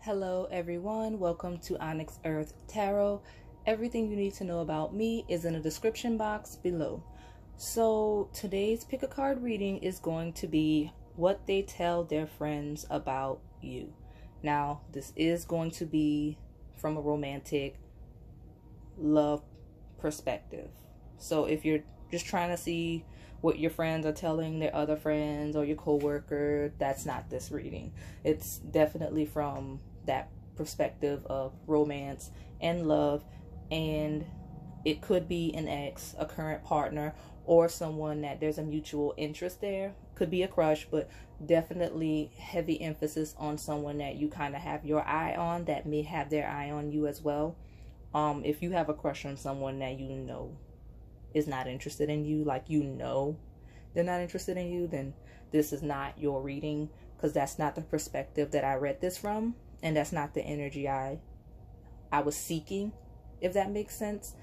Hello everyone, welcome to Onyx Earth Tarot. Everything you need to know about me is in the description box below. So today's pick a card reading is going to be what they tell their friends about you. Now this is going to be from a romantic love perspective. So if you're just trying to see what your friends are telling their other friends or your coworker, that's not this reading. It's definitely from that perspective of romance and love, and it could be an ex, a current partner, or someone that there's a mutual interest there. Could be a crush, but definitely heavy emphasis on someone that you kind of have your eye on, that may have their eye on you as well. If you have a crush on someone that you know is not interested in you, like you know they're not interested in you, then this is not your reading, because that's not the perspective that I read this from, and that's not the energy I was seeking, if that makes sense.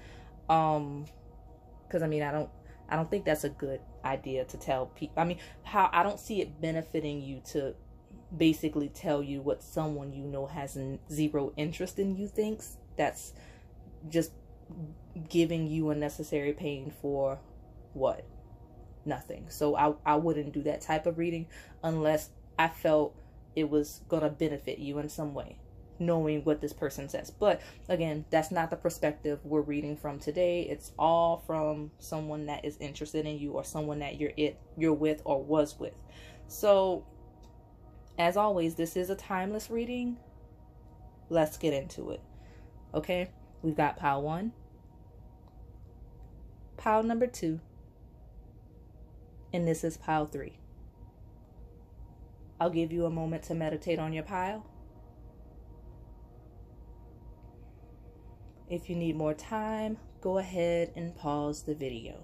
Because I mean, I don't think that's a good idea to tell people. I mean, I don't see it benefiting you to basically tell you what someone you know has zero interest in you thinks. That's just giving you unnecessary pain for what? Nothing. So I wouldn't do that type of reading unless I felt it was gonna benefit you in some way, knowing what this person says. But again, that's not the perspective we're reading from today. It's all from someone that is interested in you, or someone that you're with or was with. So as always, this is a timeless reading. Let's get into it. Okay, we've got pile 1, pile number 2, and this is pile 3. I'll give you a moment to meditate on your pile. If you need more time, go ahead and pause the video.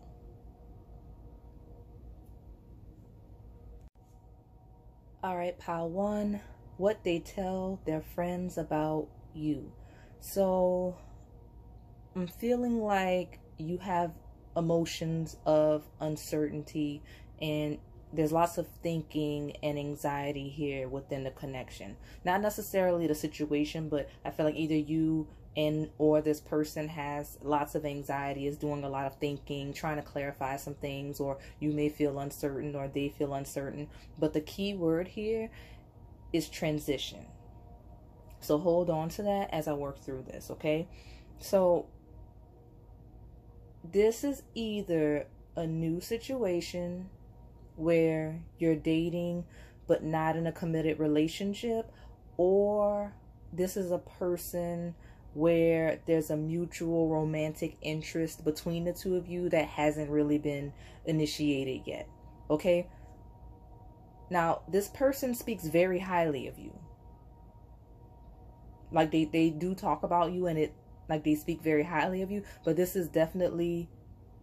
All right, pile 1, what they tell their friends about you. So I'm feeling like you have emotions of uncertainty, and there's lots of thinking and anxiety here within the connection. Not necessarily the situation, but I feel like either you or this person has lots of anxiety, is doing a lot of thinking, trying to clarify some things, or you may feel uncertain or they feel uncertain. But the key word here is transition. So hold on to that as I work through this, okay? So this is either a new situation where you're dating but not in a committed relationship, or this is a person where there's a mutual romantic interest between the two of you that hasn't really been initiated yet, okay? Now, this person speaks very highly of you. Like they do talk about you, and they speak very highly of you, but this is definitely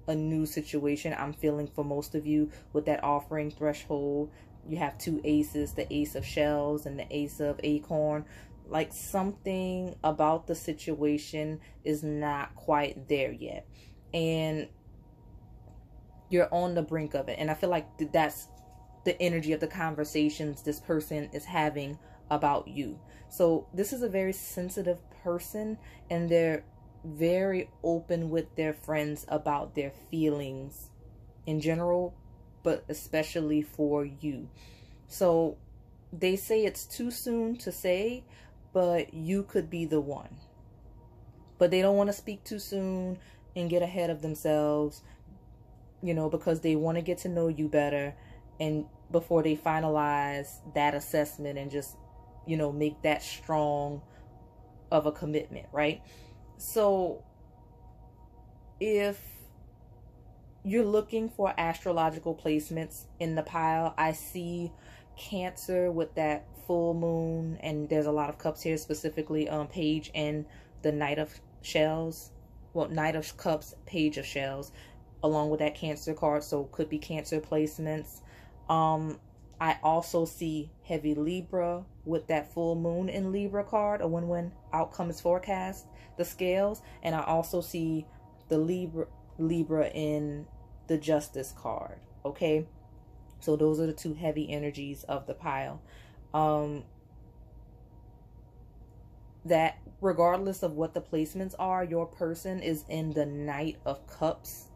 a new situation I'm feeling for most of you with that offering threshold. You have 2 aces, the ace of shells and the ace of acorn. Like something about the situation is not quite there yet, and you're on the brink of it. And I feel like that's the energy of the conversations this person is having about you. So this is a very sensitive person, and they're very open with their friends about their feelings in general, but especially for you. So they say it's too soon to say, but you could be the one. But they don't want to speak too soon and get ahead of themselves, you know, because they want to get to know you better, and before they finalize that assessment and just, you know, make that strong of a commitment, right? So if you're looking for astrological placements in the pile, I see Cancer with that full moon, and there's a lot of cups here, specifically Page and the Knight of Shells. Well, Knight of Cups, Page of Shells, along with that Cancer card, so could be Cancer placements. I also see heavy Libra with that full moon in Libra card, a win-win outcome is forecast, the scales. And I also see the Libra in the Justice card, okay? So those are the 2 heavy energies of the pile. that regardless of what the placements are, your person is in the Knight of Cups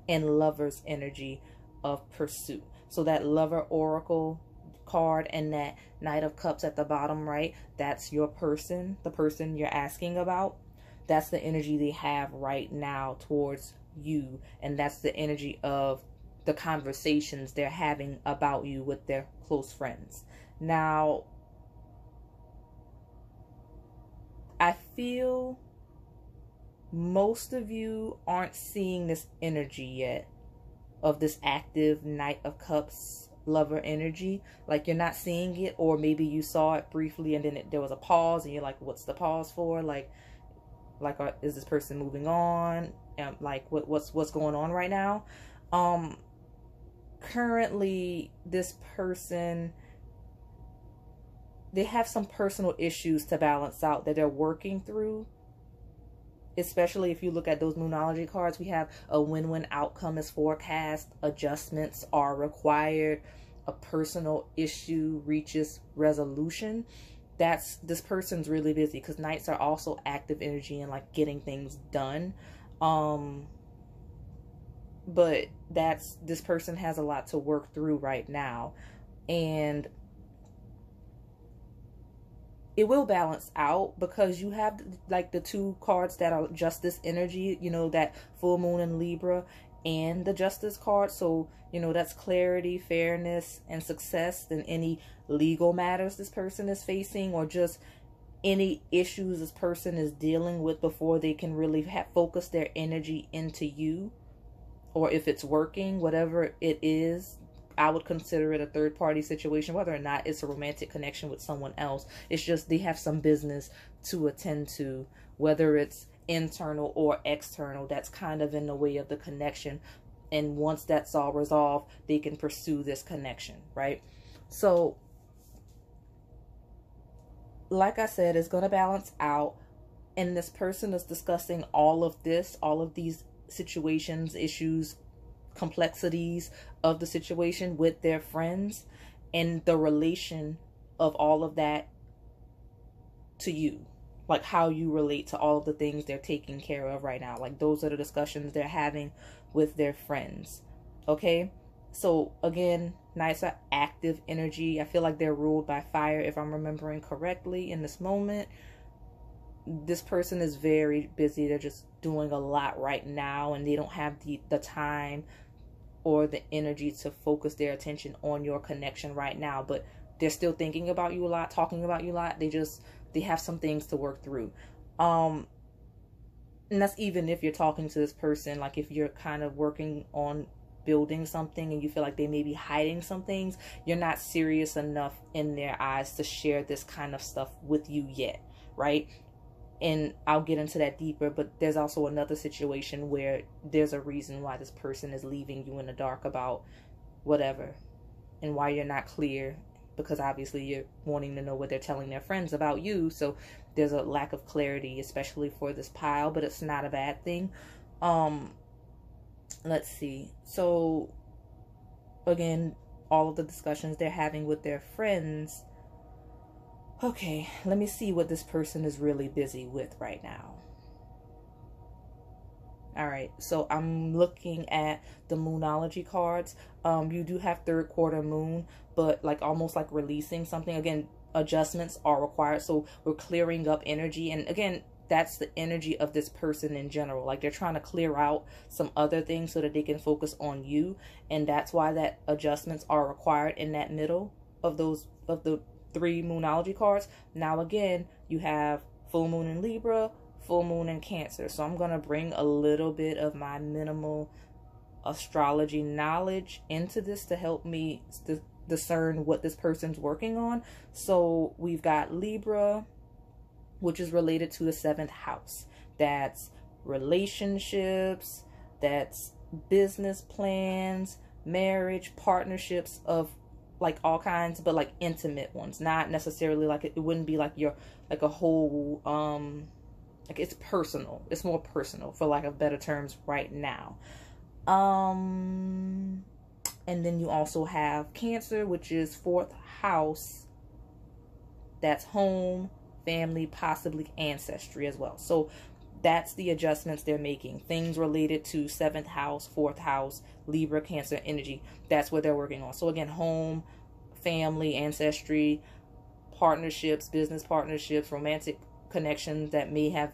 and Lover's energy of pursuit. So that Lover Oracle card and that Knight of Cups at the bottom right, that's your person, the person you're asking about. That's the energy they have right now towards you. And that's the energy of the conversations they're having about you with their close friends. Now, I feel most of you aren't seeing this energy yet of this active Knight of Cups lover energy. Like, you're not seeing it, or maybe you saw it briefly and then there was a pause and you're like, what's the pause for? Like is this person moving on? Like what's going on right now? Currently this person, they have some personal issues to balance out that they're working through. Especially if you look at those Moonology cards, we have a win-win outcome is forecast, adjustments are required, a personal issue reaches resolution. That's, this person's really busy because Knights are also active energy and like getting things done. But this person has a lot to work through right now. And it will balance out because you have like the two cards that are Justice energy, you know, that full moon in Libra, and the Justice card. So, you know, that's clarity, fairness, and success in any legal matters this person is facing, or just any issues this person is dealing with before they can really focus their energy into you. Or if it's working, whatever it is, I would consider it a third party situation, whether or not it's a romantic connection with someone else. It's just they have some business to attend to, whether it's internal or external, that's kind of in the way of the connection. And once that's all resolved, they can pursue this connection, right? So, like I said, it's going to balance out. And this person is discussing all of these situations, issues, complexities of the situation with their friends, and the relation of all of that to you, like how you relate to all of the things they're taking care of right now. Like, those are the discussions they're having with their friends. Okay, so again, Knights are active energy. I feel like they're ruled by fire, if I'm remembering correctly in this moment. This person is very busy. They're just doing a lot right now, and they don't have the time or the energy to focus their attention on your connection right now. But they're still thinking about you a lot, talking about you a lot. They have some things to work through. And that's even if you're talking to this person, like if you're kind of working on building something and you feel like they may be hiding some things, you're not serious enough in their eyes to share this kind of stuff with you yet, right? And I'll get into that deeper, but there's also another situation where there's a reason why this person is leaving you in the dark about whatever, and why you're not clear, because obviously you're wanting to know what they're telling their friends about you. So there's a lack of clarity, especially for this pile, but it's not a bad thing. Let's see. So again, all of the discussions they're having with their friends. Okay, let me see what this person is really busy with right now. All right, so I'm looking at the Moonology cards. You do have third quarter moon, but like almost like releasing something. Again, adjustments are required, so we're clearing up energy. And again, that's the energy of this person in general. Like, they're trying to clear out some other things so that they can focus on you. And that's why that adjustments are required in that middle of the 3 Moonology cards. Now again, you have full moon in Libra, full moon in Cancer. So I'm going to bring a little bit of my minimal astrology knowledge into this to help me discern what this person's working on. So we've got Libra, which is related to the 7th house. That's relationships, that's business plans, marriage, partnerships of like all kinds, but like intimate ones, not necessarily like it wouldn't be like your like a whole like it's personal. It's more personal, for lack of better terms, right now. And then you also have Cancer, which is 4th house. That's home, family, possibly ancestry as well. So that's the adjustments they're making. Things related to 7th house, 4th house, Libra, Cancer energy. That's what they're working on. So again, home, family, ancestry, partnerships, business partnerships, romantic connections that may have,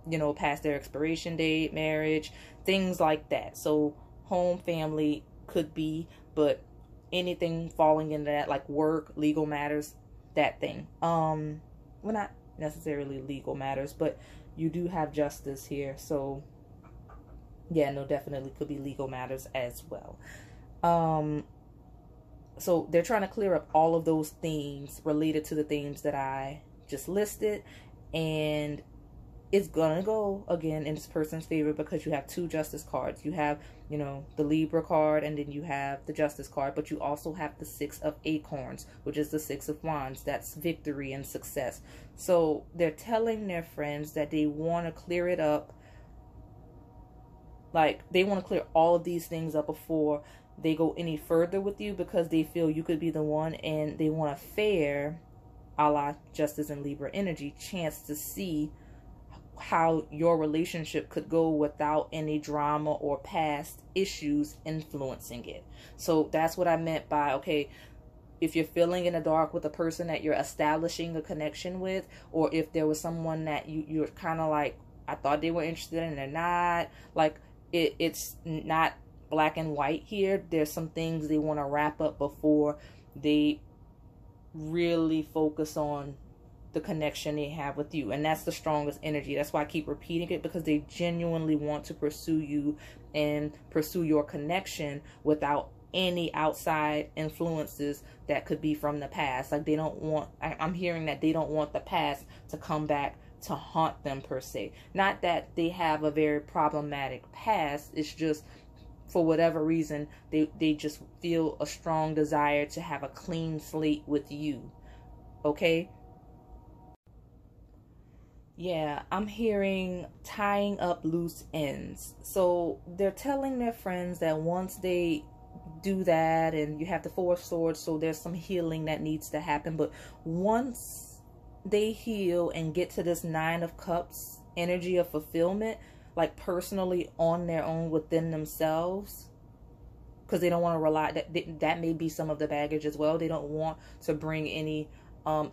you know, past their expiration date, marriage, things like that. So home, family could be, but anything falling into that, like work, legal matters, that thing. Well, not necessarily legal matters, but you do have justice here. So yeah, no, definitely could be legal matters as well. So they're trying to clear up all of those things related to the themes that I just listed, and it's gonna go again in this person's favor because you have 2 justice cards. You have, you know, the Libra card, and then you have the justice card, but you also have the 6 of acorns, which is the 6 of wands. That's victory and success. So they're telling their friends that they want to clear it up. Like, they want to clear all of these things up before they go any further with you, because they feel you could be the one, and they want a fair, a la Justice and Libra energy, chance to see how your relationship could go without any drama or past issues influencing it. So that's what I meant by, okay, if you're feeling in the dark with a person that you're establishing a connection with, or if there was someone that you're kind of like, I thought they were interested in, they're not, like, it's not black and white here. There's some things they want to wrap up before they really focus on the connection they have with you. And that's the strongest energy. That's why I keep repeating it, because they genuinely want to pursue you and pursue your connection without any outside influences that could be from the past. Like, they don't want, I'm hearing that they don't want the past to come back to haunt them per se. Not that they have a very problematic past. It's just, for whatever reason, they just feel a strong desire to have a clean slate with you. Okay? Yeah, I'm hearing tying up loose ends. So they're telling their friends that once they do that, and you have the 4 of swords, so there's some healing that needs to happen. But once they heal and get to this 9 of cups energy of fulfillment, like personally on their own within themselves, because they don't want to rely, that may be some of the baggage as well. They don't want to bring any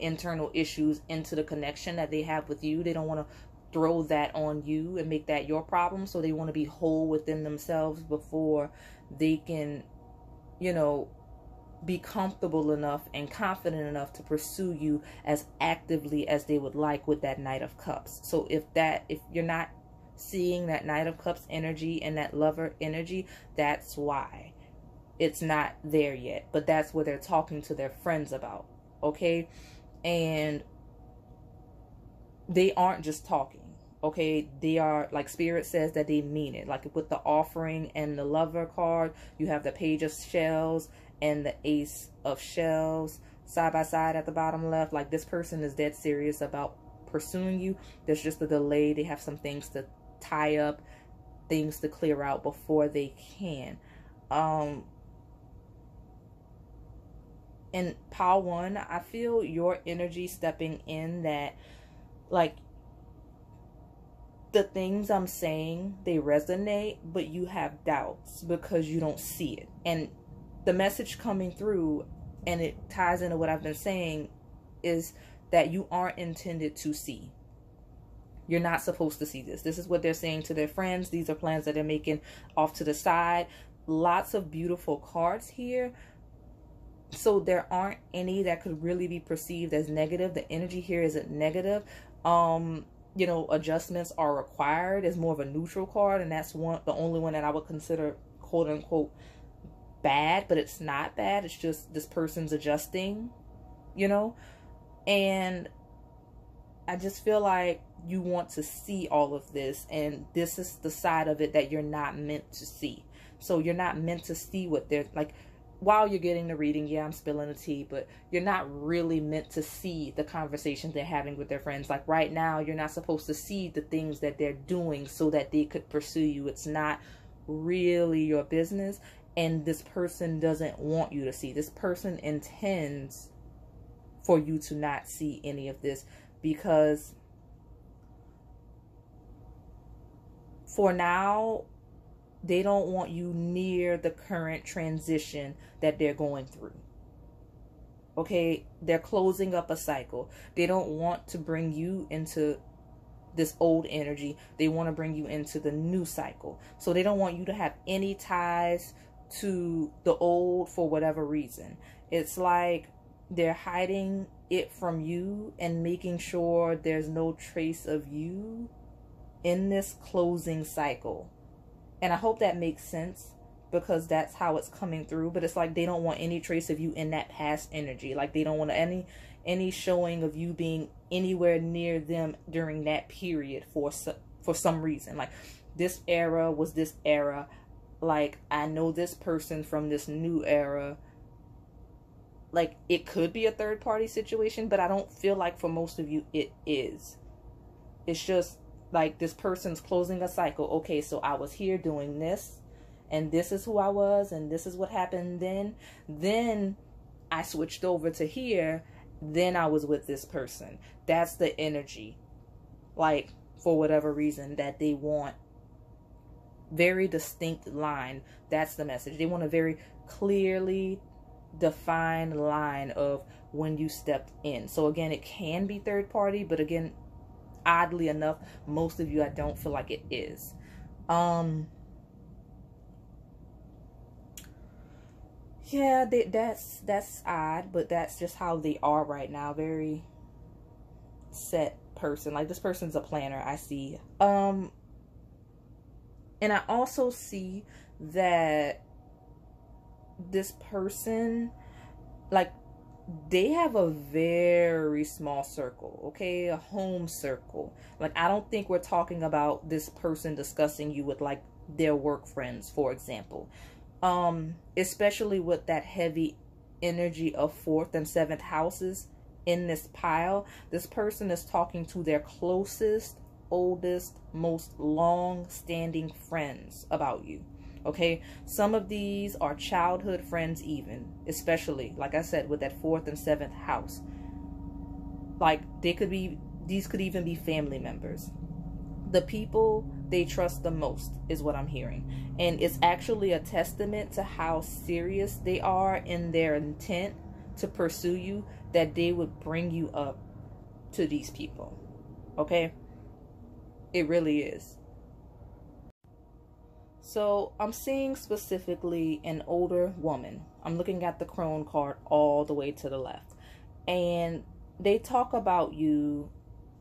internal issues into the connection that they have with you. They don't want to throw that on you and make that your problem. So they want to be whole within themselves before they can, you know, be comfortable enough and confident enough to pursue you as actively as they would like with that Knight of Cups. So if you're not seeing that Knight of Cups energy and that lover energy, that's why it's not there yet. But that's what they're talking to their friends about. Okay? And they aren't just talking. Okay? They are, like Spirit says, that they mean it. Like with the offering and the lover card, you have the Page of Shells and the Ace of Shells side by side at the bottom left. Like, this person is dead serious about pursuing you. There's just a delay. They have some things to tie up, things to clear out before they can. And pile 1, I feel your energy stepping in, that like the things I'm saying, they resonate, but you have doubts because you don't see it. And the message coming through, and it ties into what I've been saying, is that you aren't intended to see. You're not supposed to see this. This is what they're saying to their friends. These are plans that they're making off to the side. Lots of beautiful cards here. So there aren't any that could really be perceived as negative. The energy here isn't negative. You know, adjustments are required is more of a neutral card, and that's the only one that I would consider quote unquote bad, but it's not bad. It's just this person's adjusting, you know. And I just feel like you want to see all of this, and this is the side of it that you're not meant to see. So you're not meant to see what they're like. While you're getting the reading, yeah, I'm spilling the tea, but you're not really meant to see the conversations they're having with their friends. Like right now, you're not supposed to see the things that they're doing so that they could pursue you. It's not really your business, and this person doesn't want you to see. This person intends for you to not see any of this. because for now, they don't want you near the current transition that they're going through. Okay, they're closing up a cycle. They don't want to bring you into this old energy. They want to bring you into the new cycle. So they don't want you to have any ties to the old for whatever reason. It's like they're hiding it from you and making sure there's no trace of you in this closing cycle. And I hope that makes sense, because that's how it's coming through. But it's like they don't want any trace of you in that past energy. Like they don't want any showing of you being anywhere near them during that period for some reason. Like this era was this era. Like I know this person from this new era. Like it could be a third party situation, but I don't feel like for most of you it is. It's just like this person's closing a cycle. Okay, so I was here doing this, and this is who I was, and this is what happened then. Then I switched over to here. Then I was with this person. That's the energy. Like, for whatever reason, that they want very distinct line. That's the message. They want a very clearly defined line of when you stepped in. So again, it can be third party, but again, oddly enough, most of you, I don't feel like it is. Yeah, that's odd, but that's just how they are right now. Very set person. Like this person's a planner, I see. And I also see that this person, like, they have a very small circle, okay? A home circle. Like, I don't think we're talking about this person discussing you with, like, their work friends, for example. Especially with that heavy energy of 4th and 7th houses in this pile. This person is talking to their closest, oldest, most long-standing friends about you. Okay, some of these are childhood friends even, especially, like I said, with that 4th and 7th house. Like, these could even be family members. The people they trust the most is what I'm hearing. And it's actually a testament to how serious they are in their intent to pursue you, that they would bring you up to these people. Okay? It really is. So I'm seeing specifically an older woman. I'm looking at the crone card all the way to the left. And they talk about you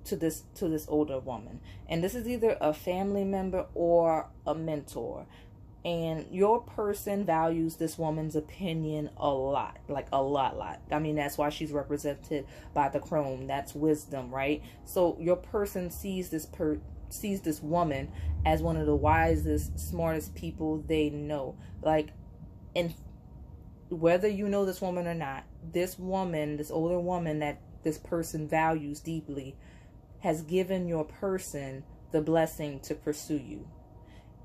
to this older woman. And this is either a family member or a mentor. And your person values this woman's opinion a lot. Like a lot. I mean, that's why she's represented by the crone. That's wisdom, right? So your person sees this woman as one of the wisest, smartest people they know. Like, and whether you know this woman or not, this woman, this older woman that this person values deeply, has given your person the blessing to pursue you.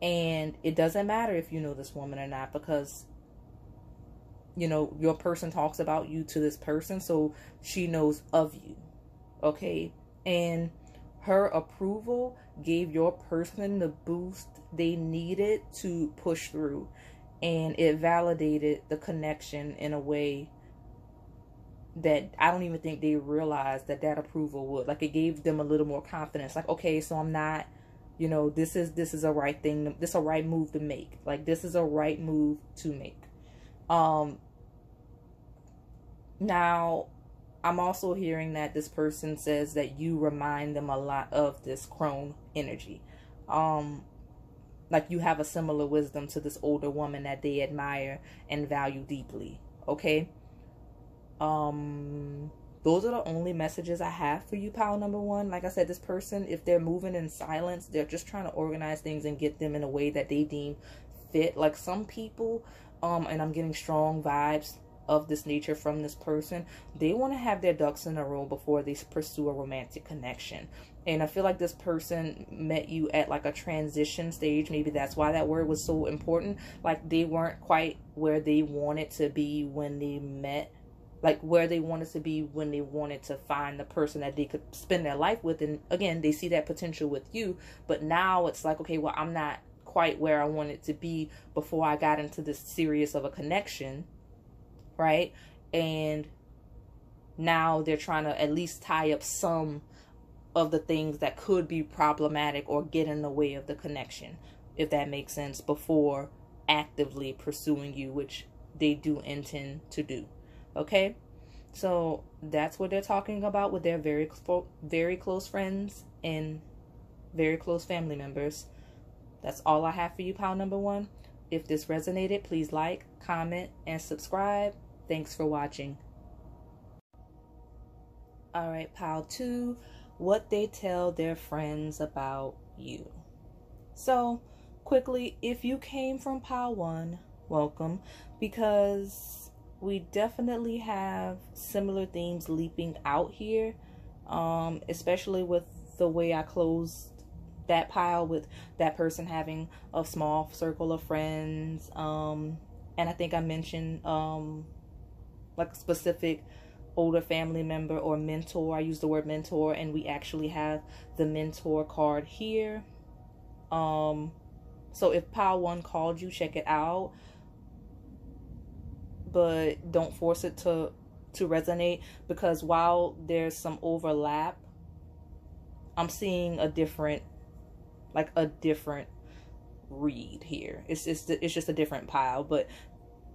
And it doesn't matter if you know this woman or not, because, you know, your person talks about you to this person, so she knows of you. Okay? And her approval gave your person the boost they needed to push through. And it validated the connection in a way that I don't even think they realized that approval would. Like, it gave them a little more confidence. Like, okay, so I'm not, you know, this is a right thing. This is a right move to make. Like, this is a right move to make. Now, I'm also hearing that this person says that you remind them a lot of this crone energy. Like, you have a similar wisdom to this older woman that they admire and value deeply. Okay? Those are the only messages I have for you, pile number one. Like I said, this person, if they're moving in silence, they're just trying to organize things and get them in a way that they deem fit. Like some people, and I'm getting strong vibes of this nature from this person, they want to have their ducks in a row before they pursue a romantic connection. And I feel like this person met you at like a transition stage. Maybe that's why that word was so important. Like, they weren't quite where they wanted to be when they met. like where they wanted to be when they wanted to find the person that they could spend their life with. And again, they see that potential with you, but now it's like, okay, well, I'm not quite where I wanted to be before I got into this serious of a connection, right? And now they're trying to at least tie up some of the things that could be problematic or get in the way of the connection, if that makes sense, before actively pursuing you, which they do intend to do. Okay, so that's what they're talking about with their very close friends and very close family members. That's all I have for you, pile number one. If this resonated, please like, comment, and subscribe. Thanks for watching. All right, pile two, what they tell their friends about you. So quickly, if you came from pile one, welcome, because we definitely have similar themes leaping out here, especially with the way I closed that pile, with that person having a small circle of friends, and I think I mentioned like a specific older family member or mentor. I use the word mentor, and we actually have the mentor card here. So if pile one called you, check it out, but don't force it to resonate, because while there's some overlap, I'm seeing a different read here. It's just a different pile. But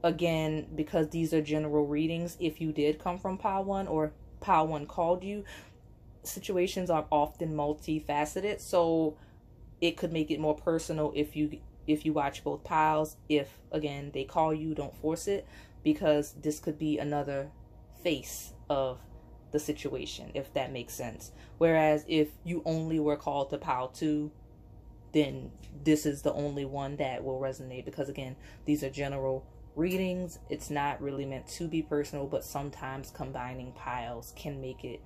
again, because these are general readings, if you did come from pile one or pile one called you, situations are often multifaceted, so it could make it more personal if you watch both piles. If again they call you, don't force it, because this could be another face of the situation, if that makes sense. Whereas if you only were called to pile two, then this is the only one that will resonate, because again, these are general readings. It's not really meant to be personal, but sometimes combining piles can make it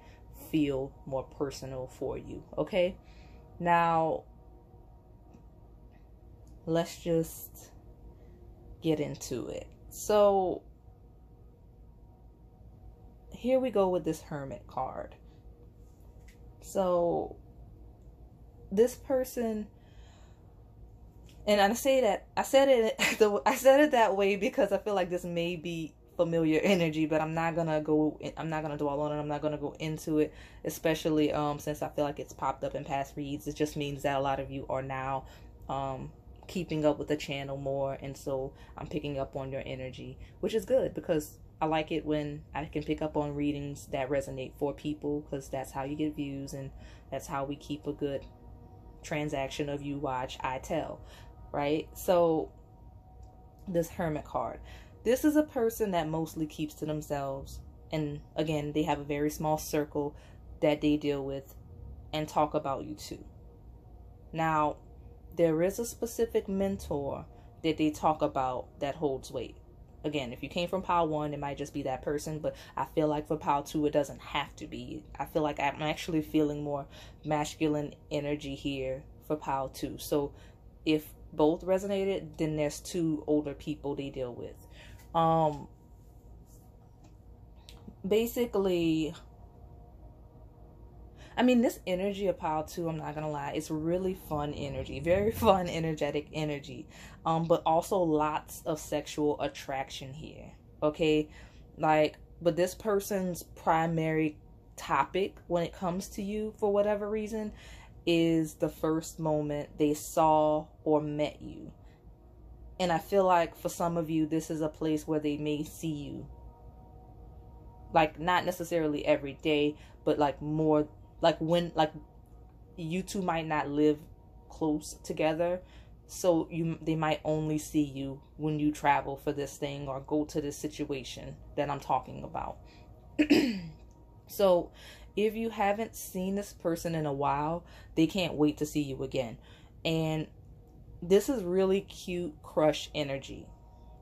feel more personal for you. Okay, now let's just get into it. So here we go with this Hermit card. So this person, and I said it that way because I feel like this may be familiar energy, but I'm not gonna dwell on it. I'm not gonna go into it, especially since I feel like it's popped up in past reads. It just means that a lot of you are now keeping up with the channel more, and so I'm picking up on your energy, which is good, because I like it when I can pick up on readings that resonate for people, because that's how you get views, and that's how we keep a good transaction of you watch, I tell, right? So this Hermit card, this is a person that mostly keeps to themselves, and again, they have a very small circle that they deal with and talk about you too. Now, there is a specific mentor that they talk about that holds weight. Again, if you came from pile one, it might just be that person, but I feel like for pile two, it doesn't have to be. I feel like I'm actually feeling more masculine energy here for pile two. So if both resonated, then there's two older people they deal with. Basically, I mean, this energy of pile two, I'm not gonna lie, it's really fun energy, very fun, energetic energy, but also lots of sexual attraction here, okay? Like, but this person's primary topic when it comes to you, for whatever reason, is the first moment they saw or met you. And I feel like for some of you, this is a place where they may see you, like, not necessarily every day, but like more, like when, like, you two might not live close together, so they might only see you when you travel for this thing or go to this situation that I'm talking about. So if you haven't seen this person in a while, they can't wait to see you again. And this is really cute crush energy.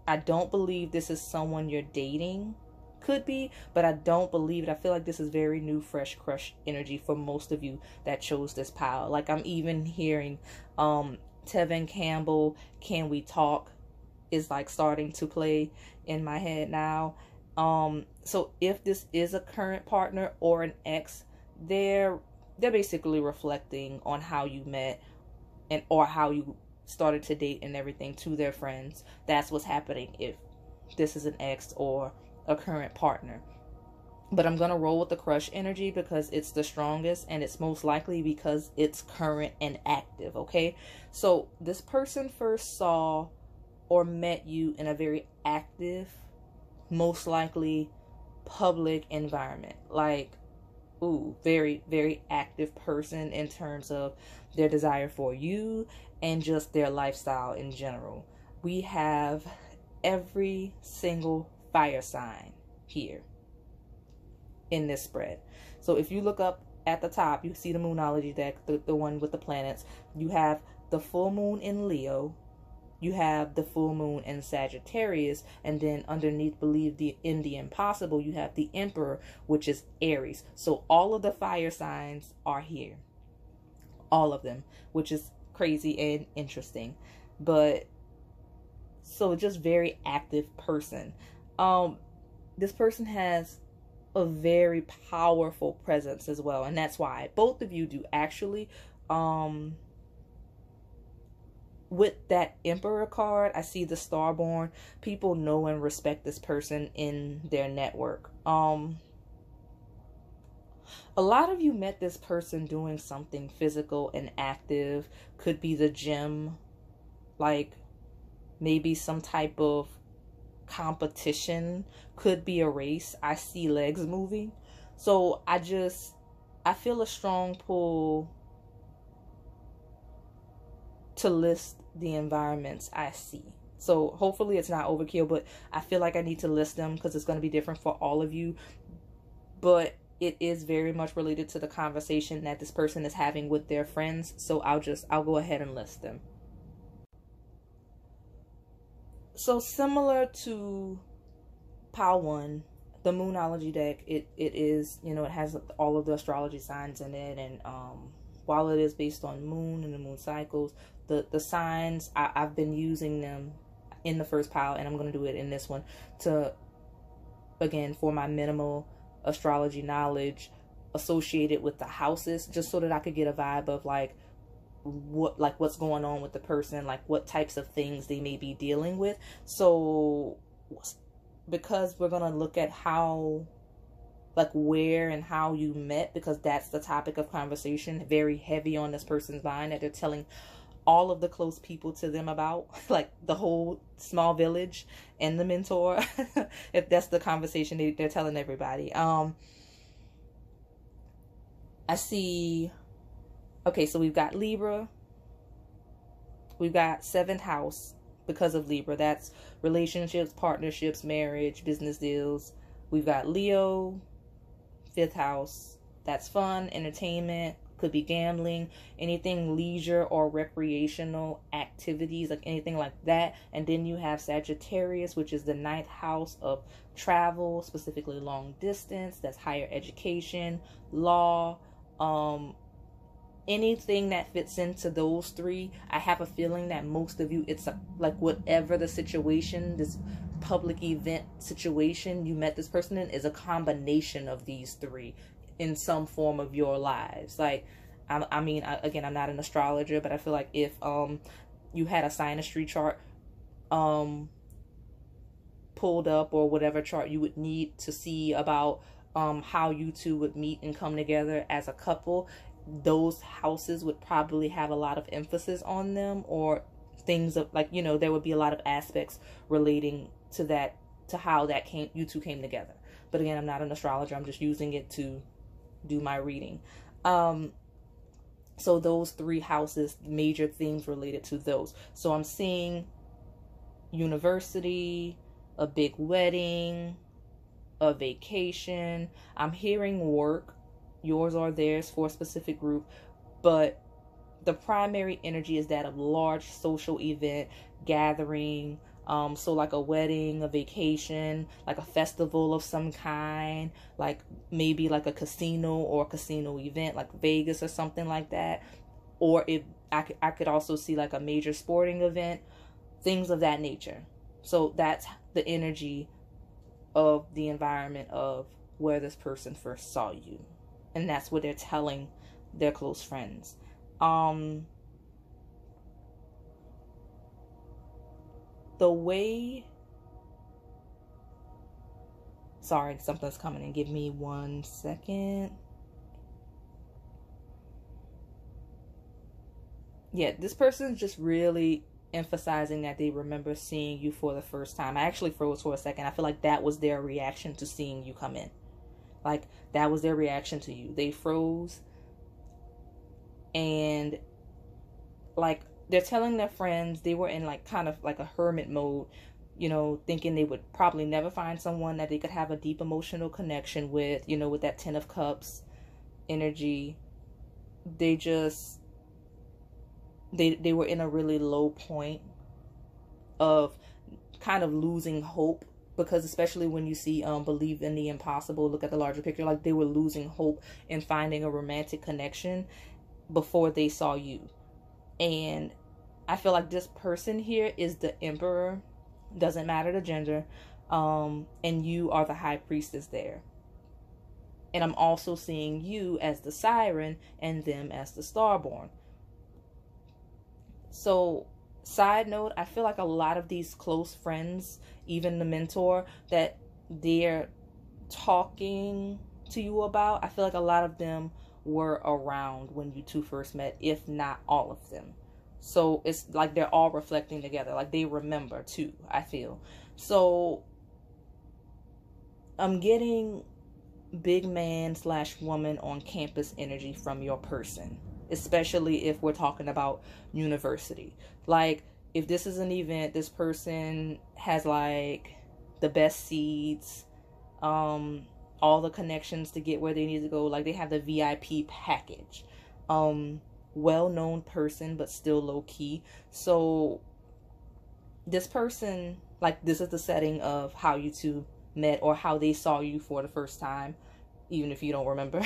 I don't believe this is someone you're dating. Could be, but I don't believe it. I feel like this is very new, fresh crush energy for most of you that chose this pile. Like, I'm even hearing Tevin Campbell, Can We Talk, is like starting to play in my head now. So if this is a current partner or an ex, they're basically reflecting on how you met and or how you started to date and everything to their friends. That's what's happening if this is an ex or a current partner. But I'm going to roll with the crush energy because it's the strongest, and it's most likely because it's current and active, okay? So this person first saw or met you in a very active, most likely public environment. Like, ooh, very, very active person in terms of their desire for you and just their lifestyle in general. We have every single fire sign here in this spread. So if you look up at the top, you see the Moonology deck, the one with the planets. You have the full moon in Leo, you have the full moon in Sagittarius, and then underneath, believe in the impossible, you have the Emperor, which is Aries. So all of the fire signs are here, all of them, which is crazy and interesting. But so just very active person. This person has a very powerful presence as well, and that's why both of you do actually. With that Emperor card, I see the Starborn. People know and respect this person in their network. A lot of you met this person doing something physical and active. Could be the gym, like maybe some type of competition, could be a race. I see legs moving. So I feel a strong pull to list the environments I see. So hopefully it's not overkill, but I feel like I need to list them because it's going to be different for all of you. But it is very much related to the conversation that this person is having with their friends. So I'll go ahead and list them. So similar to Pile 1, the Moonology deck, it is, you know, it has all of the astrology signs in it, and while it is based on moon and the moon cycles, the signs, I've been using them in the first pile, and I'm going to do it in this one to, again, for my minimal astrology knowledge associated with the houses, just so that I could get a vibe of what's going on with the person, like what types of things they may be dealing with. So because we're going to look at how, like, where and how you met, because that's the topic of conversation, very heavy on this person's mind, that they're telling all of the close people to them about, like the whole small village and the mentor. If that's the conversation they're telling everybody. I see. Okay, so we've got Libra. We've got 7th house because of Libra. That's relationships, partnerships, marriage, business deals. We've got Leo, 5th house. That's fun, entertainment, could be gambling, anything leisure or recreational activities, like anything like that. And then you have Sagittarius, which is the 9th house of travel, specifically long distance. That's higher education, law, anything that fits into those three. I have a feeling that most of you, it's like whatever the situation, this public event situation you met this person in, is a combination of these three in some form of your lives. Like, I mean, again, I'm not an astrologer, but I feel like if you had a synastry chart pulled up, or whatever chart you would need to see about how you two would meet and come together as a couple, those houses would probably have a lot of emphasis on them, or things of, like, you know, there would be a lot of aspects relating to that, to how that you two came together. But again, I'm not an astrologer, I'm just using it to do my reading. So those 3 houses, major themes related to those. So I'm seeing university, a big wedding, a vacation. I'm hearing work, yours or theirs, for a specific group, but the primary energy is that of large social event, gathering. So like a wedding, a vacation, like a festival of some kind, like maybe like a casino or a casino event, like Vegas or something like that. Or if I could also see like a major sporting event, things of that nature. So that's the energy of the environment of where this person first saw you. And that's what they're telling their close friends. The way... Sorry, something's coming in. Give me 1 second. Yeah, this person's just really emphasizing that they remember seeing you for the first time. I actually froze for a second. I feel like that was their reaction to seeing you come in. Like, that was their reaction to you. They froze. And, like, they're telling their friends, they were in, like, kind of like a hermit mode, you know, thinking they would probably never find someone that they could have a deep emotional connection with, you know, with that 10 of Cups energy. They just... They were in a really low point of kind of losing hope, because especially when you see believe in the impossible, look at the larger picture, like they were losing hope in finding a romantic connection before they saw you. And I feel like this person here is the Emperor, doesn't matter the gender, and you are the High Priestess there. And I'm also seeing you as the Siren and them as the Starborn. So, side note, I feel like a lot of these close friends, even the mentor that they're talking to you about, I feel like a lot of them were around when you two first met, if not all of them. So, it's like they're all reflecting together. Like, they remember too, I feel. So, I'm getting big man / woman on campus energy from your person. Especially if we're talking about university. Like, if this is an event, this person has like the best seats, all the connections to get where they need to go. Like, they have the VIP package. Well-known person, but still low-key. So this person, like, this is the setting of how you two met or how they saw you for the first time, even if you don't remember.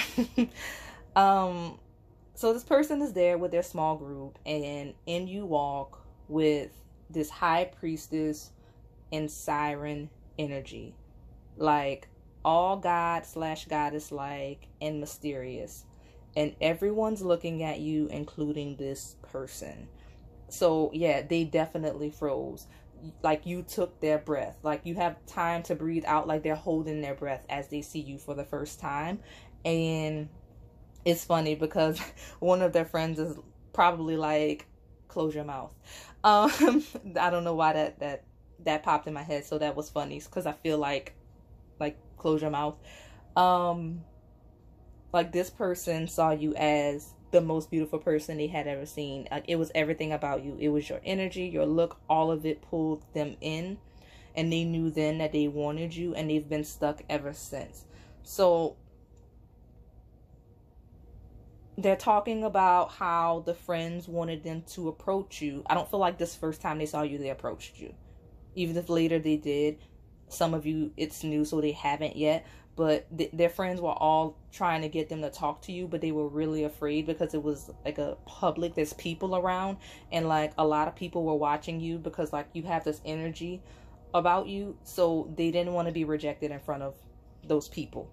So this person is there with their small group, and in you walk with this High Priestess and Siren energy. Like, all God / goddess like and mysterious. And everyone's looking at you, including this person. So yeah, they definitely froze. Like, you took their breath. Like, you have time to breathe out, like they're holding their breath as they see you for the first time. And it's funny because one of their friends is probably like, close your mouth. I don't know why that popped in my head. So that was funny because I feel like close your mouth. Like, this person saw you as the most beautiful person they had ever seen. Like, it was everything about you. It was your energy, your look, all of it pulled them in. And they knew then that they wanted you, and they've been stuck ever since. So they're talking about how the friends wanted them to approach you. I don't feel like this first time they saw you, they approached you. Even if later they did. Some of you, it's new, so they haven't yet. But their friends were all trying to get them to talk to you, but they were really afraid because it was like a public, there's people around. And like, a lot of people were watching you because like, you have this energy about you. So they didn't want to be rejected in front of those people.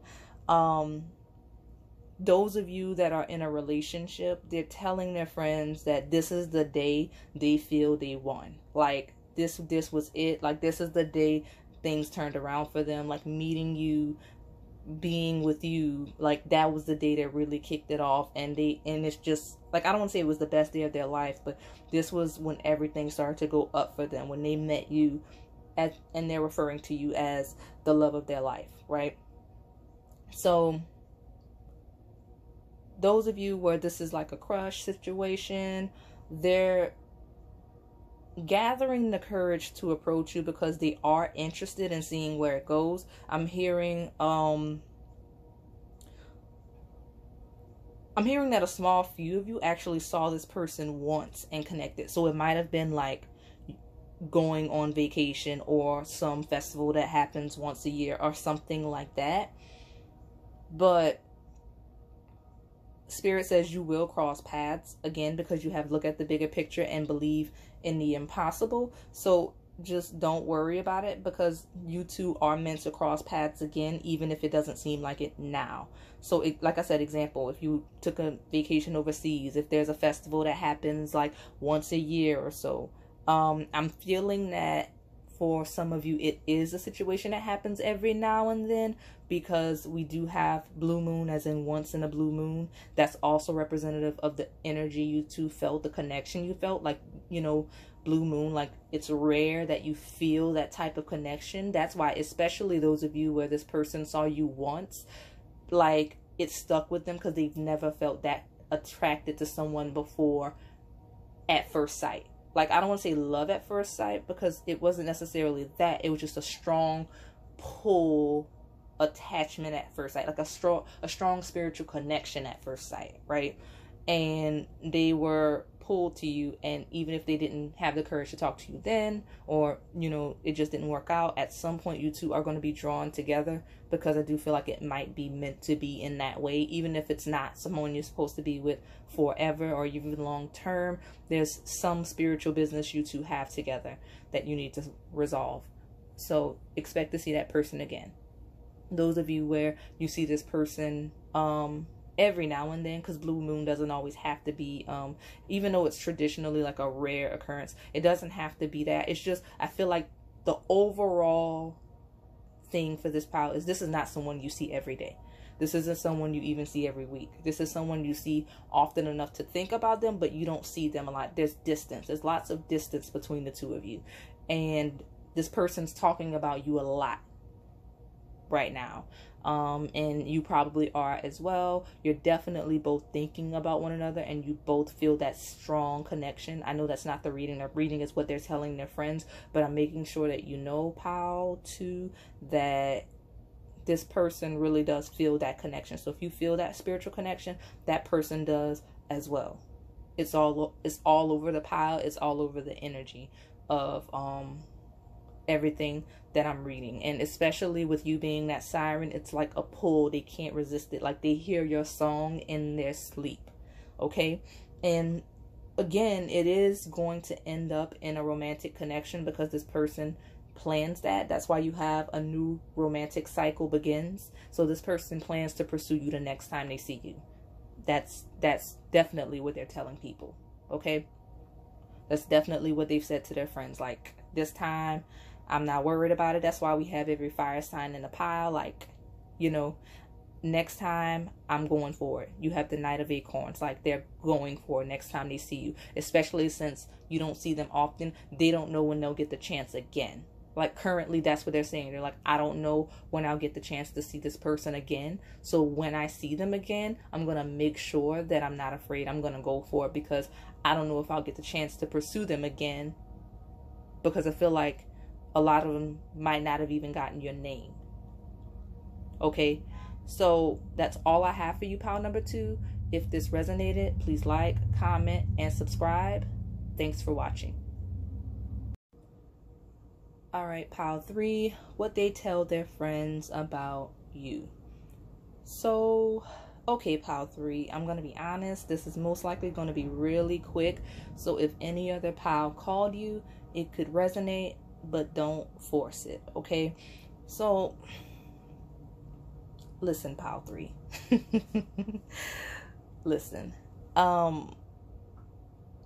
Those of you that are in a relationship, they're telling their friends that this is the day they feel they won. Like, this was it. Like, this is the day things turned around for them. Like, meeting you, being with you, like, that was the day that really kicked it off. And it's just like, I don't want to say it was the best day of their life, but this was when everything started to go up for them, when they met you and they're referring to you as the love of their life, right? So those of you where this is like a crush situation, they're gathering the courage to approach you because they are interested in seeing where it goes. I'm hearing that a small few of you actually saw this person once and connected. So it might have been like going on vacation or some festival that happens once a year or something like that. But Spirit says you will cross paths again because you have looked at the bigger picture and believe in the impossible. So just don't worry about it, because you two are meant to cross paths again, even if it doesn't seem like it now. So like I said, example, if you took a vacation overseas, if there's a festival that happens like once a year or so, I'm feeling that for some of you, it is a situation that happens every now and then, because we do have blue moon, as in once in a blue moon. That's also representative of the energy you two felt, the connection you felt, like, you know, blue moon, like it's rare that you feel that type of connection. That's why, especially those of you where this person saw you once, like it stuck with them, because they've never felt that attracted to someone before at first sight. Like, I don't want to say love at first sight, because it wasn't necessarily that. It was just a strong pull, attachment at first sight, like a strong spiritual connection at first sight, right? And they were pulled to you, and even if they didn't have the courage to talk to you then, or, you know, it just didn't work out, at some point you two are going to be drawn together, because I do feel like it might be meant to be in that way. Even if it's not someone you're supposed to be with forever or even long term, there's some spiritual business you two have together that you need to resolve. So expect to see that person again. Those of you where you see this person every now and then, because blue moon doesn't always have to be, even though it's traditionally like a rare occurrence, it doesn't have to be that. It's just, I feel like the overall thing for this pile is, this is not someone you see every day. This isn't someone you even see every week. This is someone you see often enough to think about them, but you don't see them a lot. There's distance. There's lots of distance between the two of you. And this person's talking about you a lot right now. And you probably are as well. You're definitely both thinking about one another, and you both feel that strong connection. I know that's not the reading. The reading is what they're telling their friends, but I'm making sure that you know, pal, too, that this person really does feel that connection. So if you feel that spiritual connection, that person does as well. It's all over the pile. It's all over the energy of everything that I'm reading. And especially with you being that siren, it's like a pull. They can't resist it. Like they hear your song in their sleep. Okay? And again, it is going to end up in a romantic connection, because this person plans that. That's why you have a new romantic cycle begins. So this person plans to pursue you the next time they see you. That's definitely what they're telling people. Okay? That's definitely what they've said to their friends. Like, this time, I'm not worried about it. That's why we have every fire sign in the pile. Like, you know, next time I'm going for it. You have the Knight of Acorns. Like, they're going for it next time they see you. Especially since you don't see them often. They don't know when they'll get the chance again. Like, currently, that's what they're saying. They're like, I don't know when I'll get the chance to see this person again. So when I see them again, I'm going to make sure that I'm not afraid. I'm going to go for it, because I don't know if I'll get the chance to pursue them again. Because I feel like a lot of them might not have even gotten your name. Okay? So that's all I have for you, pile number 2. If this resonated, please like, comment, and subscribe. Thanks for watching. Alright, pile 3, what they tell their friends about you. So, okay, pile 3, I'm going to be honest, this is most likely going to be really quick. So if any other pile called you, it could resonate, but don't force it, okay? So, listen, pile 3. Listen.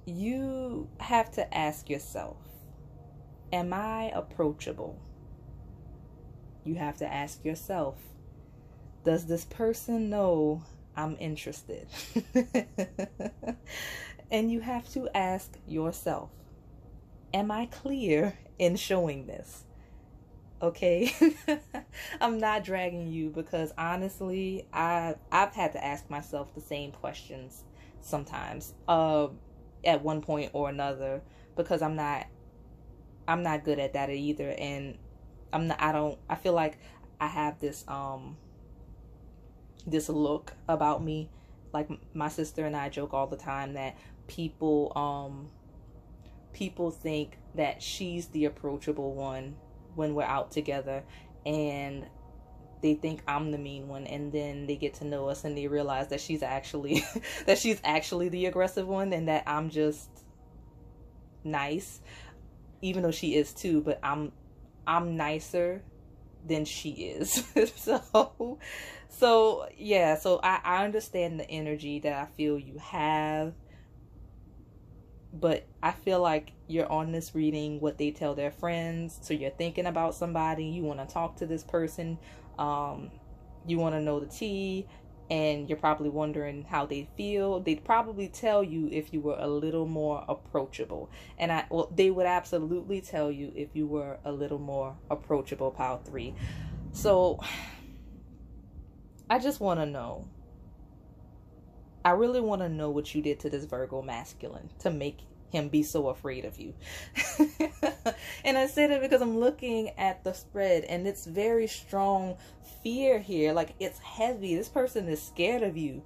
You have to ask yourself, am I approachable? You have to ask yourself, does this person know I'm interested? And you have to ask yourself, am I clear in showing this? Okay? I'm not dragging you, because honestly, I've had to ask myself the same questions sometimes, at one point or another, because I'm not good at that either. And I feel like I have this this look about me. Like, my sister and I joke all the time that people think that she's the approachable one when we're out together, and they think I'm the mean one, and then they get to know us and they realize that she's actually the aggressive one, and that I'm just nice. even though she is too, but I'm nicer than she is. So yeah, so I understand the energy that I feel you have, but I feel like you're on this reading what they tell their friends. So you're thinking about somebody, you want to talk to this person, you want to know the tea, and you're probably wondering how they feel. They'd probably tell you if you were a little more approachable. And they would absolutely tell you if you were a little more approachable, Pile 3. So I just want to know. I really want to know what you did to this Virgo masculine to make him be so afraid of you. And I say that because I'm looking at the spread and it's very strong fear here. Like, it's heavy. This person is scared of you.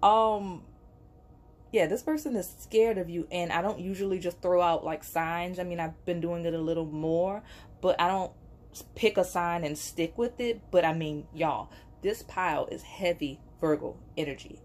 Yeah, this person is scared of you. And I don't usually just throw out like signs. I mean, I've been doing it a little more, but I don't pick a sign and stick with it. But I mean, y'all, this pile is heavy Virgo energy.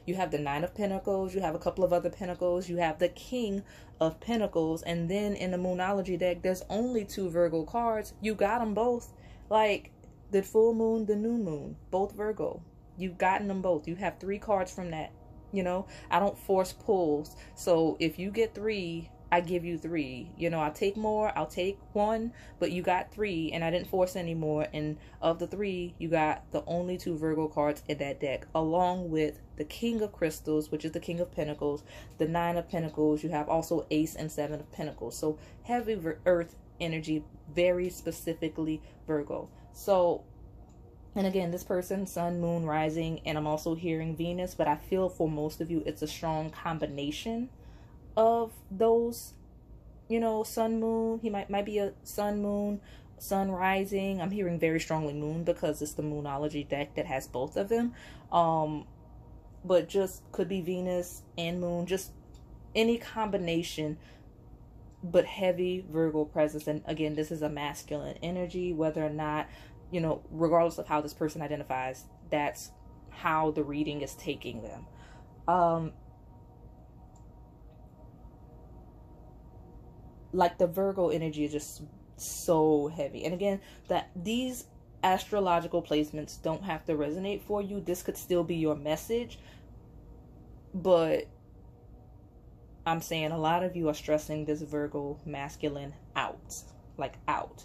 You have the 9 of Pentacles, you have a couple of other Pentacles, you have the King of Pentacles, and then in the Moonology deck, there's only 2 Virgo cards. You got them both. Like, the full moon, the new moon, both Virgo. You've gotten them both. You have 3 cards from that. You know, I don't force pulls. So if you get 3, I give you 3. You know, I'll take more, I'll take 1, but you got 3 and I didn't force any more. And of the 3, you got the only 2 Virgo cards in that deck, along with the King of Crystals, which is the King of Pentacles, the 9 of Pentacles. You have also Ace and 7 of Pentacles. So heavy earth energy, very specifically Virgo. So, and again, this person, sun, moon, rising, and I'm also hearing Venus, but I feel for most of you, it's a strong combination of those, you know, sun, moon. He might be a sun, moon, sun, rising. I'm hearing very strongly moon because it's the Moonology deck that has both of them. But just could be Venus and moon, just any combination, but heavy Virgo presence. And again, this is a masculine energy, whether or not, you know, regardless of how this person identifies, that's how the reading is taking them. Like, the Virgo energy is just so heavy. And again, that these astrological placements don't have to resonate for you. This could still be your message. But I'm saying a lot of you are stressing this Virgo masculine out. Like, out.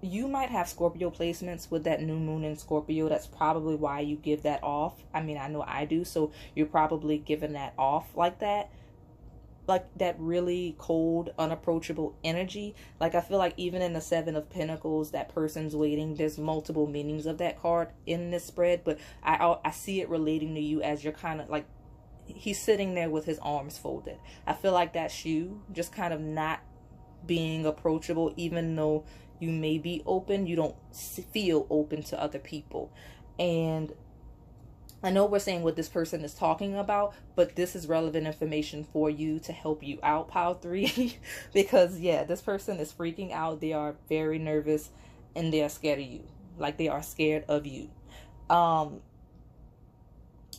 You might have Scorpio placements with that new moon in Scorpio. That's probably why you give that off. I mean, I know I do. So you're probably giving that off like that. Like, that really cold, unapproachable energy. Like, I feel like even in the 7 of Pentacles, that person's waiting. There's multiple meanings of that card in this spread, but I see it relating to you as you're kind of like, he's sitting there with his arms folded. I feel like that's you, just kind of not being approachable, even though you may be open. You don't feel open to other people. And I know we're saying what this person is talking about, but this is relevant information for you to help you out, Pile 3. Because, yeah, this person is freaking out. They are very nervous and they are scared of you. Like, they are scared of you.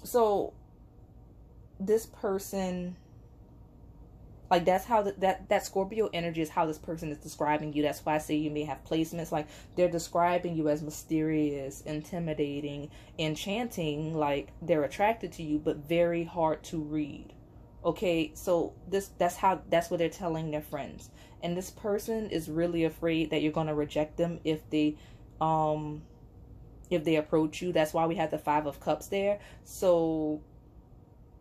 So this person, like, that's how that Scorpio energy is how this person is describing you. That's why I say you may have placements. Like, they're describing you as mysterious, intimidating, enchanting. Like, they're attracted to you, but very hard to read. Okay, so that's what they're telling their friends. And this person is really afraid that you're gonna reject them if they approach you. That's why we have the 5 of Cups there. So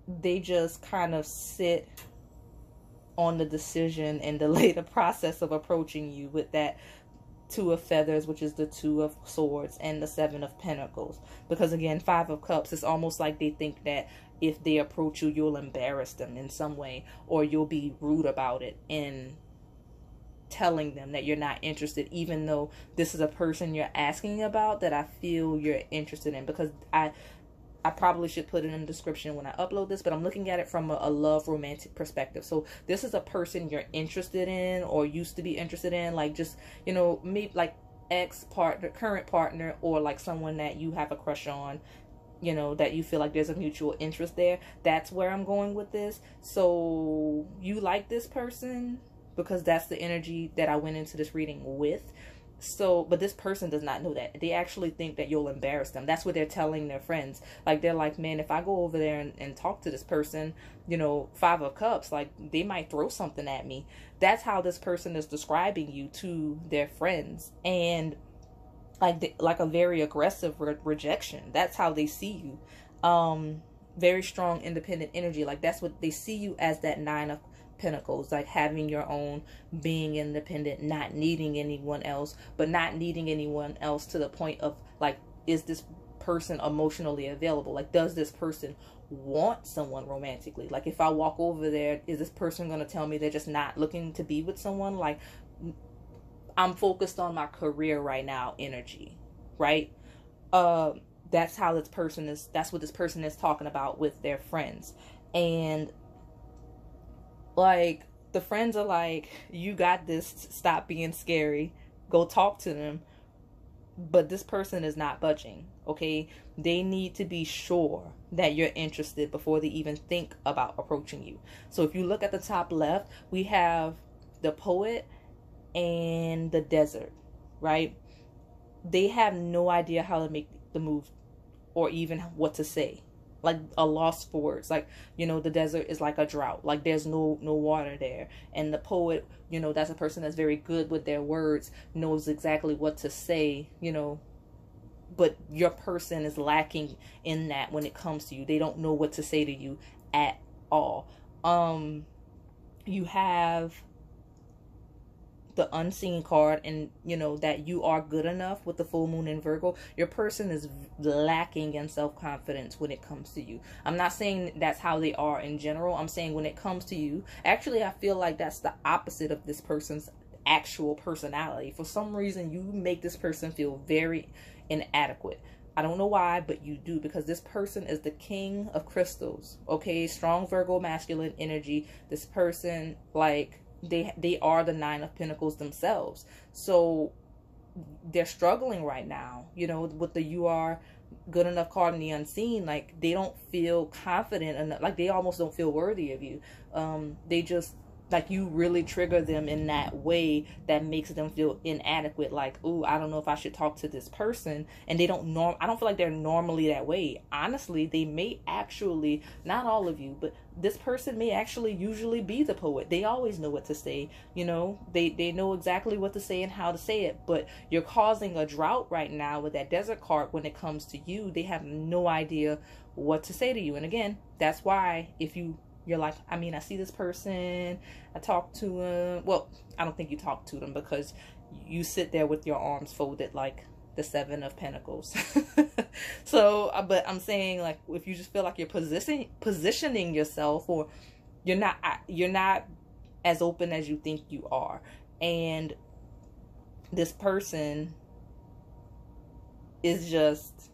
they just kind of sit on the decision and delay the process of approaching you with that 2 of Feathers, which is the 2 of Swords, and the 7 of Pentacles. Because again, 5 of Cups, it's almost like they think that if they approach you, you'll embarrass them in some way, or you'll be rude about it in telling them that you're not interested, even though this is a person you're asking about that I feel you're interested in. Because I probably should put it in the description when I upload this, but I'm looking at it from a love romantic perspective. So this is a person you're interested in or used to be interested in, like, just, you know, maybe like ex-partner, current partner, or like someone that you have a crush on. you know, that you feel like there's a mutual interest there. That's where I'm going with this. So you like this person because that's the energy that I went into this reading with. So, but this person does not know that. They actually think that you'll embarrass them. That's what they're telling their friends. Like, they're like, man, if I go over there and talk to this person, you know, 5 of Cups, like, they might throw something at me. That's how this person is describing you to their friends. And like a very aggressive rejection. That's how they see you. Very strong, independent energy. Like, that's what they see you as, that 9 of Pentacles, like having your own, being independent, not needing anyone else, but not needing anyone else to the point of like, is this person emotionally available? Like, does this person want someone romantically? Like, if I walk over there, is this person going to tell me they're just not looking to be with someone? Like, I'm focused on my career right now energy, right? That's how this person is, that's what this person is talking about with their friends. And like, the friends are like, you got this, stop being scary, go talk to them. But this person is not budging, okay? They need to be sure that you're interested before they even think about approaching you. So if you look at the top left, we have the Poet and the Desert, right? They have no idea how to make the move or even what to say. Like, a loss for words. Like, you know, the desert is like a drought. Like, there's no water there. And the Poet, you know, that's a person that's very good with their words, knows exactly what to say, you know. But your person is lacking in that when it comes to you. They don't know what to say to you at all. You have the Unseen card, and you know that you are good enough with the full moon in Virgo. Your person is lacking in self-confidence when it comes to you. I'm not saying that's how they are in general. I'm saying when it comes to you, actually I feel like that's the opposite of this person's actual personality. For some reason, you make this person feel very inadequate. I don't know why, but you do, because this person is the King of Crystals, okay? Strong Virgo masculine energy. This person, like, they are the 9 of Pentacles themselves. So they're struggling right now, you know, with the you are good enough card in the Unseen. Like, they don't feel confident enough. Like, they almost don't feel worthy of you. They just, like, you really trigger them in that way that makes them feel inadequate. Like, ooh, I don't know if I should talk to this person. And they don't I don't feel like they're normally that way. Honestly, they may actually, not all of you, but this person may actually usually be the Poet. They always know what to say, you know. They know exactly what to say and how to say it. But you're causing a drought right now with that Desert card when it comes to you. They have no idea what to say to you. And again, that's why if you're like, I mean, I see this person, I talk to him. Well, I don't think you talk to them because you sit there with your arms folded like the 7 of Pentacles. So, but I'm saying, like, if you just feel like you're positioning yourself, or you're not as open as you think you are. And this person is just,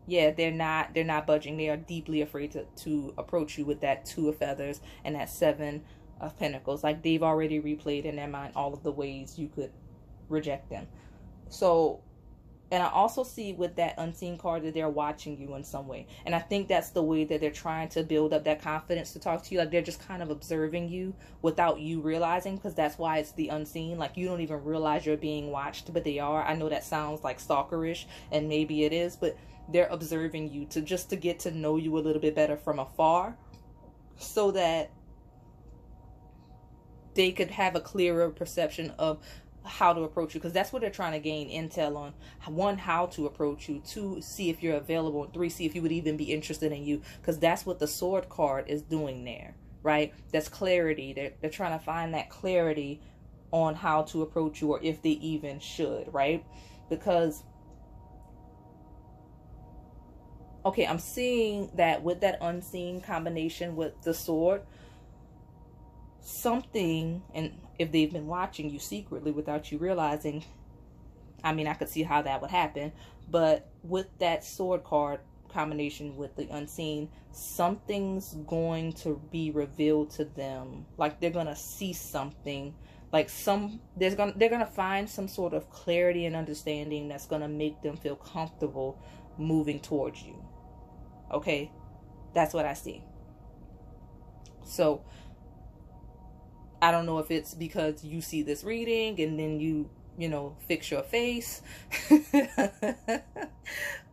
yeah, they're not budging. They are deeply afraid to approach you with that 2 of Feathers and that 7 of Pentacles. Like, they've already replayed in their mind all of the ways you could reject them. So, and I also see with that Unseen card that they're watching you in some way. And I think that's the way that they're trying to build up that confidence to talk to you. Like, they're just kind of observing you without you realizing, because that's why it's the Unseen. Like, you don't even realize you're being watched, but they are. I know that sounds like stalkerish, and maybe it is, but they're observing you to get to know you a little bit better from afar, so that they could have a clearer perception of how to approach you, because that's what they're trying to gain intel on. 1, how to approach you. 2, see if you're available. And 3, see if you would even be interested in you, because that's what the Sword card is doing there, right? That's clarity. They're trying to find that clarity on how to approach you, or if they even should, right? Because, okay, I'm seeing that with that Unseen combination with the Sword, something, and if they've been watching you secretly without you realizing, I mean, I could see how that would happen. But with that Sword card combination with the Unseen, something's going to be revealed to them. Like, they're gonna see something. Like, they're gonna find some sort of clarity and understanding that's gonna make them feel comfortable moving towards you. Okay? That's what I see. So I don't know if it's because you see this reading and then you fix your face.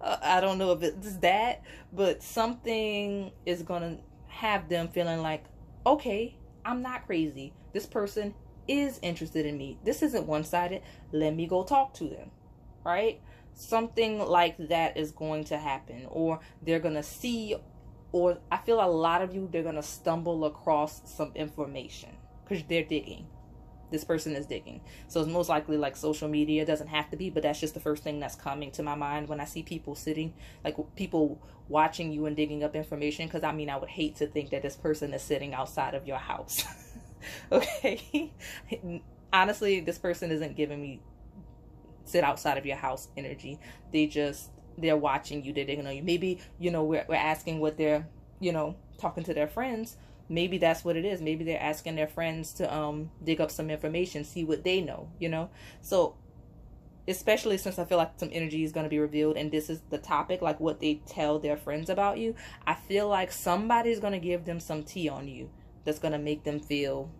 I don't know if it's that, but something is going to have them feeling like, okay, I'm not crazy. This person is interested in me. This isn't one-sided. Let me go talk to them, right? Something like that is going to happen, or they're going to see, or I feel a lot of you, they're going to stumble across some information because they're digging. This person is digging. So it's most likely like social media. It doesn't have to be, but that's just the first thing that's coming to my mind when I see people sitting, like people watching you and digging up information. Because I mean, I would hate to think that this person is sitting outside of your house. Okay? Honestly, this person isn't giving me sit outside of your house energy. They're watching you. They're digging on you. Maybe, we're asking what they're, talking to their friends. Maybe that's what it is. Maybe they're asking their friends to dig up some information, see what they know, So especially since I feel like some energy is going to be revealed and this is the topic, like what they tell their friends about you, I feel like somebody's going to give them some tea on you that's going to make them feel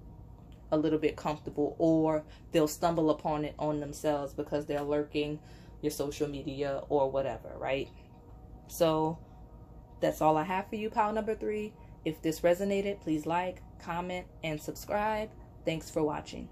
a little bit comfortable, or they'll stumble upon it on themselves because they're lurking your social media or whatever, right? So that's all I have for you, pile number 3. If this resonated, please like, comment, and subscribe. Thanks for watching.